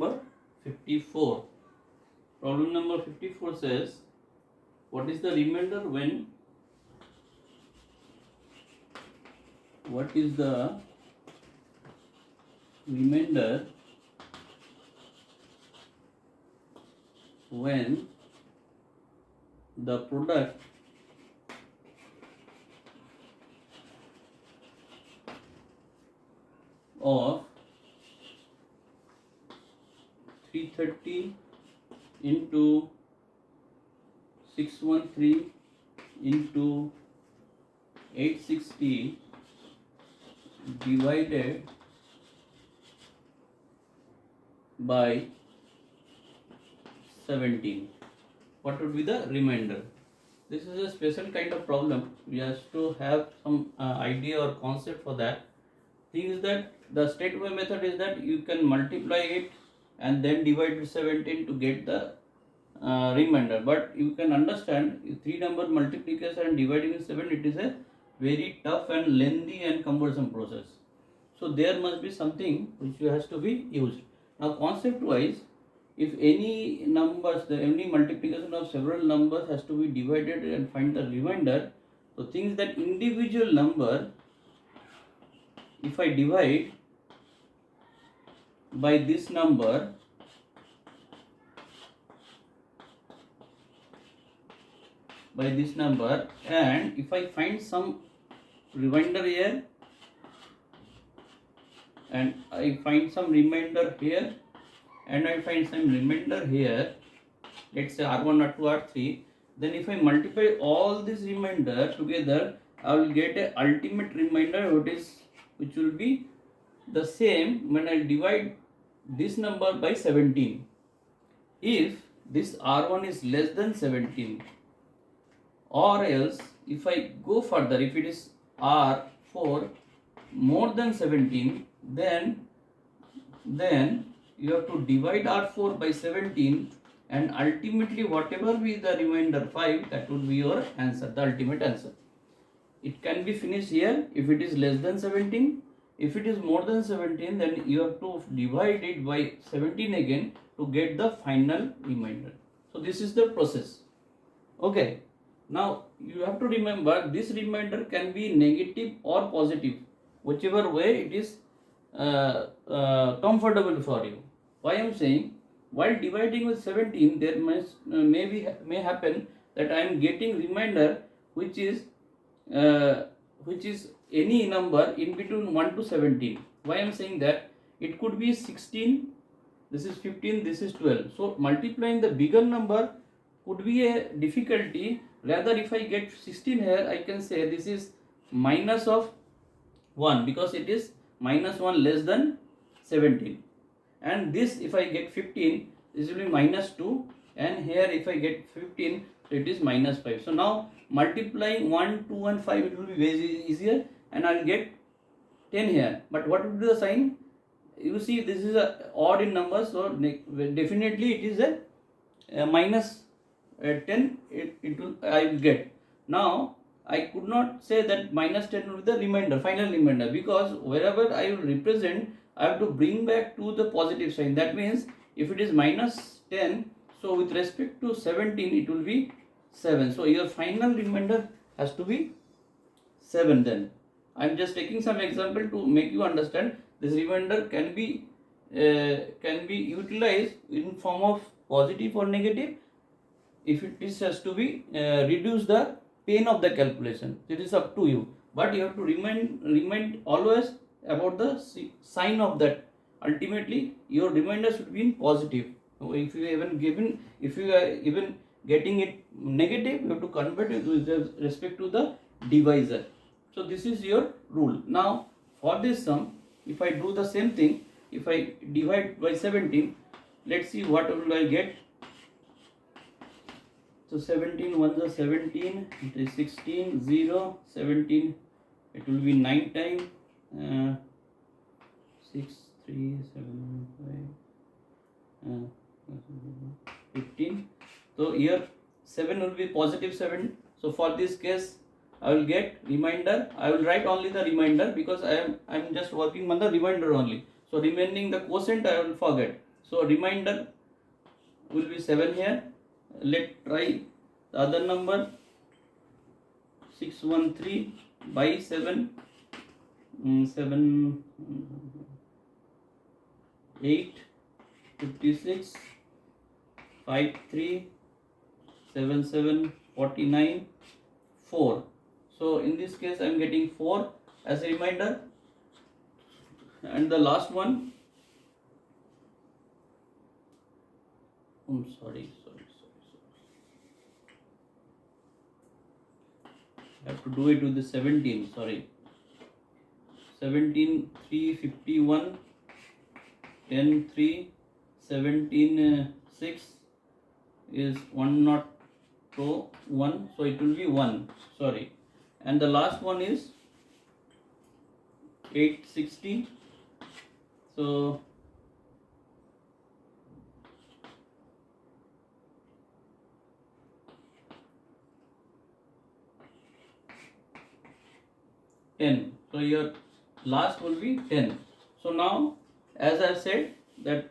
number 54. Problem number 54 says, what is the remainder when the product of 330 into 613 into 860 divided by 17. What would be the remainder? This is a special kind of problem. We have to have some idea or concept for that. Thing is that the straightaway method is that you can multiply it and then divide with 17 to get the remainder. But you can understand 3 number multiplication and dividing with 7, it is a very tough and lengthy and cumbersome process. So there must be something which has to be used. Now concept wise, if any numbers, any multiplication of several numbers has to be divided and find the remainder, so things that individual number, if I divide by this number, and if I find some remainder here and I find some remainder here and I find some remainder here, let's say R1, R2, R3, then if I multiply all this remainder together, I will get a ultimate remainder which will be the same when I divide this number by 17. If this R1 is less than 17, or else if I go further, if it is R4 more than 17, then you have to divide R4 by 17 and ultimately whatever be the remainder 5, that would be your answer, the ultimate answer. It can be finished here if it is less than 17. If it is more than 17, then you have to divide it by 17 again to get the final remainder. So this is the process. Okay. Now you have to remember this remainder can be negative or positive, whichever way it is comfortable for you. Why I am saying, while dividing with 17, there may happen that I am getting remainder which is any number in between 1 to 17. Why I am saying that? It could be 16, this is 15, this is 12. So multiplying the bigger number could be a difficulty. Rather, if I get 16 here, I can say this is minus of 1 because it is minus 1 less than 17. And this, if I get 15, this will be minus 2. And here, if I get 15, it is minus 5. So now multiplying 1, 2 and 5, it will be very easier and I will get 10 here. But what would be the sign? You see, this is a odd in numbers, so definitely it is a minus 10 I will get. Now I could not say that minus 10 will be the remainder, final remainder, because wherever I will represent, I have to bring back to the positive sign. That means if it is minus 10, so with respect to 17 it will be 7. So your final remainder has to be 7 then. I am just taking some example to make you understand. This remainder can be utilized in form of positive or negative. If it is has to be reduce the pain of the calculation, it is up to you. But you have to remind always about the sign of that. Ultimately, your remainder should be in positive. If you are even getting it negative, you have to convert it with respect to the divisor. So this is your rule. Now for this sum, if I do the same thing, if I divide by 17, let's see what will I get. So 17 1s are 17, it is 16, 0, 17, it will be 9 times, 6, 3, 7, 5, 15. So here 7 will be positive 7. So for this case, I will get remainder. I will write only the remainder because I am just working on the remainder only. So remaining the quotient I will forget. So remainder will be 7 here. Let's try the other number. 613 by 7, 7 8 56 53 77 49 4. So in this case I am getting 4 as a reminder, and the last one, sorry, I have to do it with the 17, sorry. 17 3 51 10 3 17 6 is 101, so it will be 1, sorry. And the last one is 860, so 10, so your last will be 10. So now, as I said, that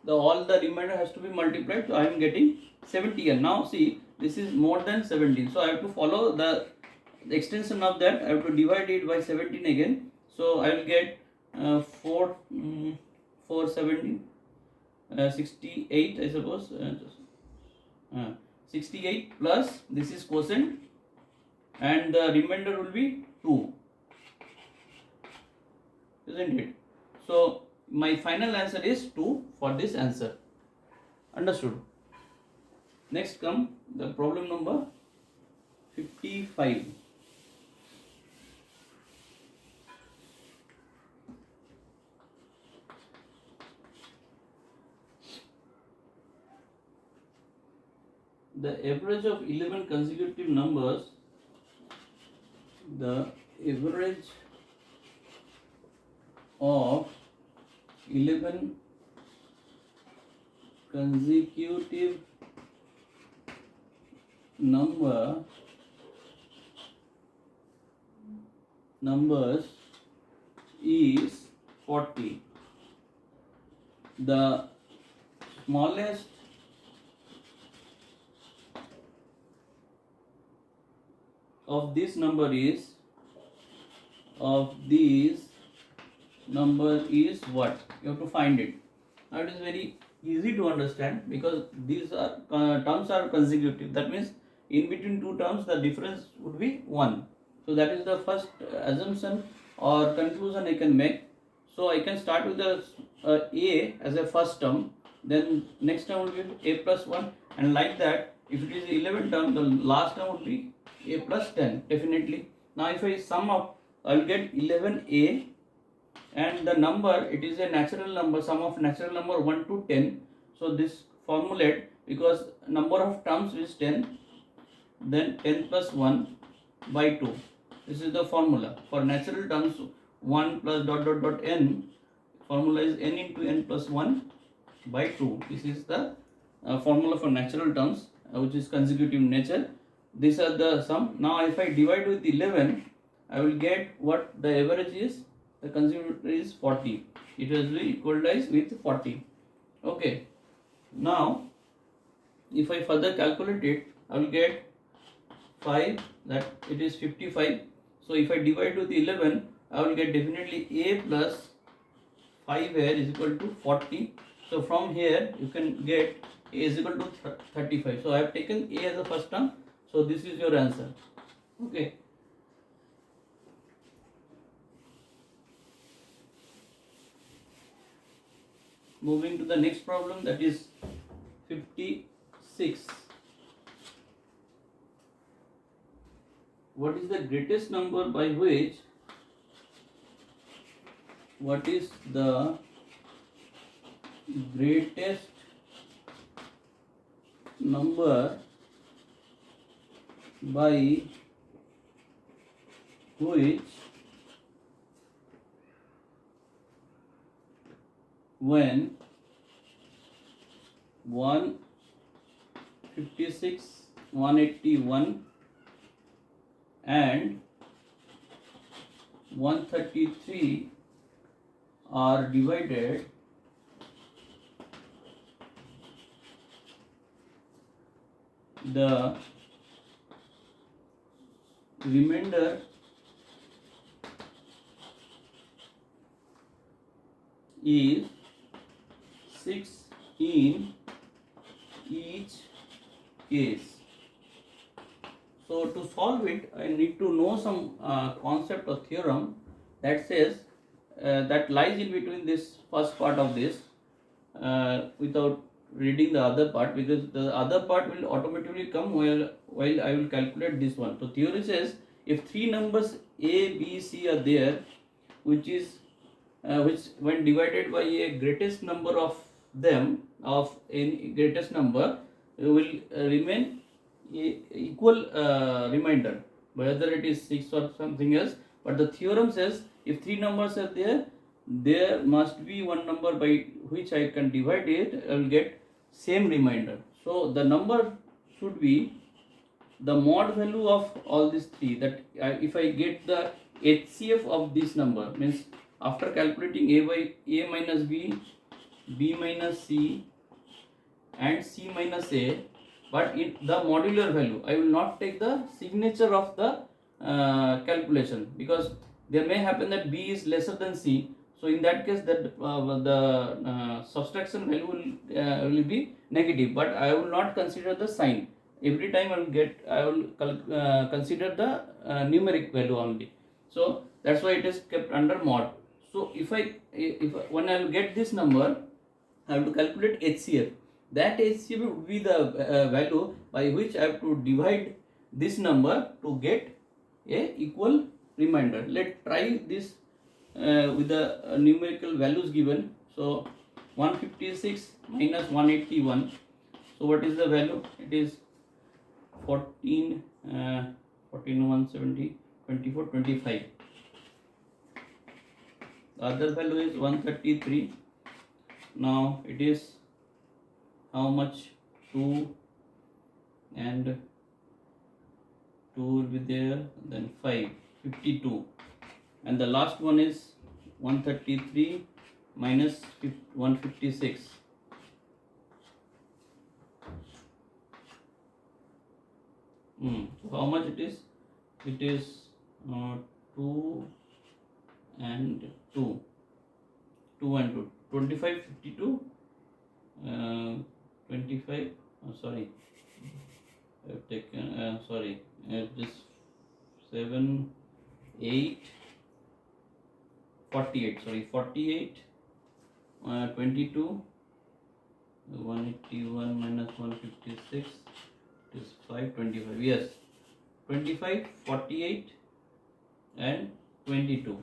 all the remainder has to be multiplied, so I am getting 70. And now see, this is more than 17, so I have to follow the extension of that. I have to divide it by 17 again, so I will get 4 17 68, I suppose. 68 plus this is quotient, and the remainder will be 2, isn't it? So my final answer is 2 for this answer. Understood? Next come the problem number 55. The average of 11 consecutive numbers, the average of 11 consecutive numbers is 40. The smallest of this number is what? You have to find it. Now it is very easy to understand, because these are terms are consecutive. That means in between two terms the difference would be 1. So that is the first assumption or conclusion I can make. So I can start with the a as a first term, then next term will be a plus 1, and like that. If it is 11 term, the last term would be a plus 10, definitely. Now if I sum up, I will get 11a, and the number, it is a natural number, sum of natural number 1 to 10. So this formulate, because number of terms is 10, then 10 plus 1 by 2. This is the formula for natural terms. 1 plus dot dot dot n, formula is n into n plus 1 by 2. This is the formula for natural terms, which is consecutive in nature. These are the sum. Now if I divide with 11, I will get what the average is. The consecutive is 40. It will be equalized with 40. Okay. Now if I further calculate it, I will get 5, that it is 55. So if I divide with 11, I will get definitely a plus 5 here is equal to 40. So from here you can get a is equal to 35. So I have taken a as the first term. So this is your answer. Okay. Moving to the next problem, that is 56. What is the greatest number by which, what is the greatest number by which when 156, 181 and 133 are divided the remainder is 6 in each case. So to solve it, I need to know some concept or theorem that says that lies in between this first part of this without reading the other part, because the other part will automatically come while I will calculate this one. So theory says if three numbers A, B, C are there, which when divided by a greatest number of them of any greatest number will remain equal remainder, whether it is 6 or something else. But the theorem says if three numbers are there, there must be one number by which I can divide it, I will get same remainder. So the number should be the mod value of all these three. That if I get the HCF of this number, means after calculating A minus B, B minus C and C minus A, but in the modular value, I will not take the signature of the calculation, because there may happen that B is lesser than C. So in that case, that the subtraction value will be negative, but I will not consider the sign. Every time I will consider the numeric value only. So that's why it is kept under mod. So if when I will get this number, I have to calculate HCF. That HCF would be the value by which I have to divide this number to get a equal remainder. Let's try this with the numerical values given. So 156 minus 181. So what is the value? It is 14, 170, 24, 25. The other value is 133. Now it is how much? 2 and 2 will be there, then 5, 52. And the last one is 133 minus 156. So how much it is? It is 2 and 2. 2 and 2. 25, 52. 25. Sorry. I have taken. Sorry. This 7, 8. 48. Sorry. 48. 22. 181 minus 156 is 525. Yes, 25, 48 and 22.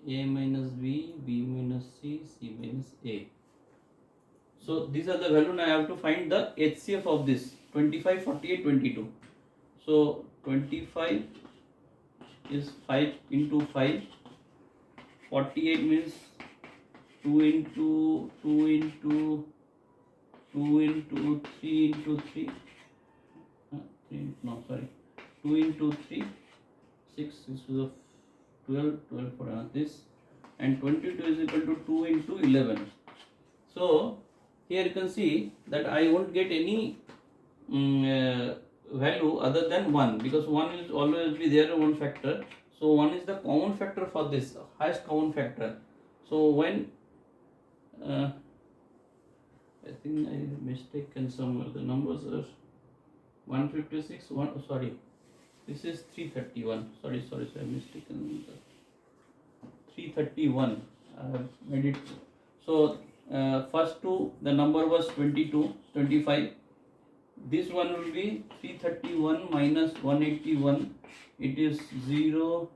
A minus B, B minus C, C minus A. So these are the value. Now I have to find the HCF of this 25, 48, 22. So 25 is 5 into 5. 48 means 2 into 2 into 2 into 3 into 3. No, sorry. 2 into 3. 6 is the 12 for this. And 22 is equal to 2 into 11. So here you can see that I won't get any value other than 1, because 1 is always be there, one factor. So 1 is the common factor for this, highest common factor. So when I think I mistaken somewhere, the numbers are 156, sorry, this is 331, sorry, I mistaken, 331, I have made it. So first two, the number was 22, 25, this one will be 331 minus 181, it is 0,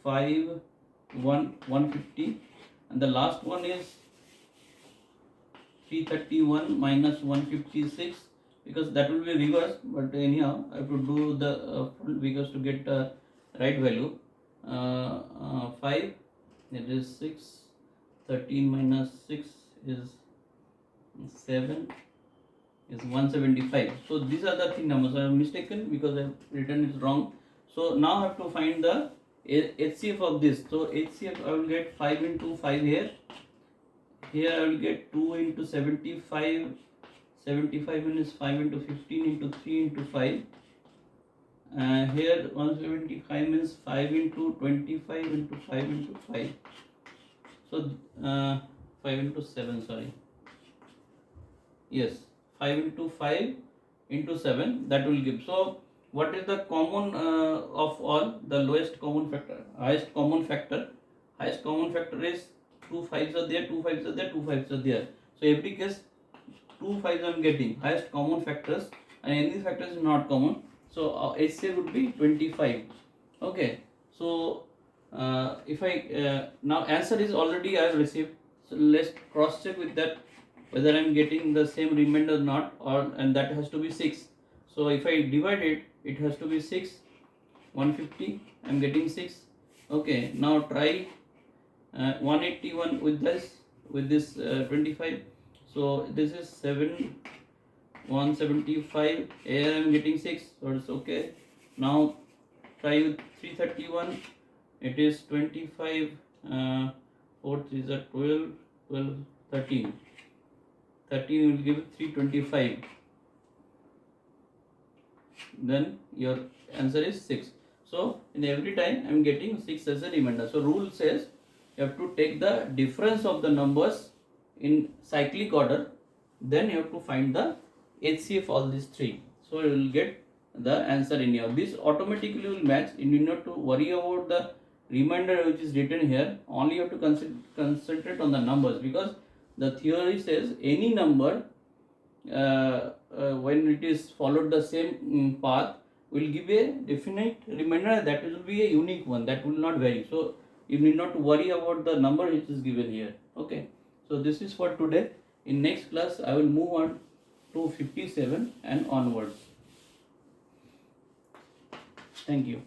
5, 1, 150, and the last one is 331 minus 156, because that will be reverse, but anyhow I have to do the front because to get the right value. 5, it is 6, 13 minus 6 is 7, is 175. So these are the three numbers. I have mistaken because I have written it wrong. So now I have to find the HCF of this. So HCF I will get 5 into 5 here. Here I will get 2 into 75, 75 minus 5 into 15 into 3 into 5. Here 175 means 5 into 25 into 5 into 5. So 5 into 7, sorry. Yes, 5 into 5 into 7, that will give. So what is the common of all? The lowest common factor, highest common factor. Highest common factor is 2 5s are there, 2 5s are there, 2 5s are there. So every case 2 5s I am getting highest common factors, and any factors is not common. So HCF would be 25. Okay. So if I now answer is already I have received. So let's cross check with that whether I am getting the same remainder or not, and that has to be 6. So if I divide it, it has to be 6. 150 I am getting 6. Okay, now try 181 with this 25. So this is 7 175. Here I am getting 6, so it's okay. Now try with 331. It is 25. 4 3s are 12, 12 13. 13 will give 325. Then your answer is 6. So in every time I am getting 6 as a remainder. So rule says you have to take the difference of the numbers in cyclic order, then you have to find the HCF all these three. So you will get the answer in here. This automatically will match. You need not to worry about the remainder which is written here. Only you have to concentrate on the numbers, because the theory says any number when it is followed the same path will give a definite remainder, that will be a unique one, that will not vary. So you need not worry about the number which is given here. Okay, so this is for today. In next class I will move on to 57 and onwards. Thank you.